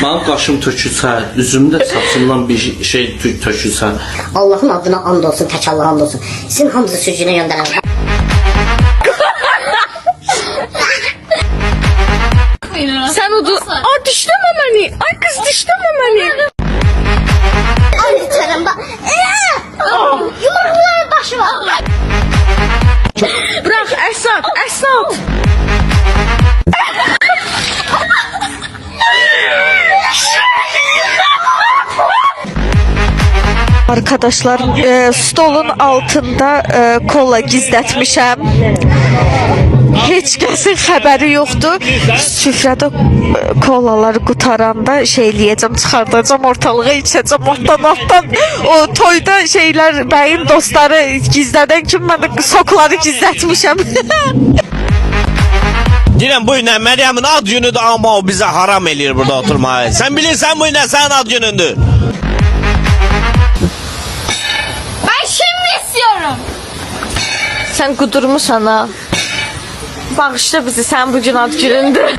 Mənim qaşım tökülsə, üzümdə saçımdan bir şey tökülsə. Allah'ın adına and olsun, tek Allah'a and olsun. Sizin hamınızı sürücüne gönderelim. Sen odu... Aa dişleme beni. Ay kız dişleme beni. Ay lütfen bak. Yumrukların başı var. Bırak Esat, Esat. Arkadaşlar stolun altında kola gizlətmişəm. Heç kəsin xəbəri yoxdur. Süfrədə kolalar qutaranda şey eləyəcəm, çıxardacağım ortalığa, içəcəm altdan. O toyda şeylər, bəyin dostları gizlədən kimi mən də sokları gizlətmişəm. Deyirəm bu günə Məryəmin ad günüdür, amma o bizə haram eləyir burada oturmayı. Sən bilirsən bu günə sənin ad günündür. Ben şimdi istiyorum. Sen kudurmusan ha. Bağışla bizi, sen bugün ad günündür.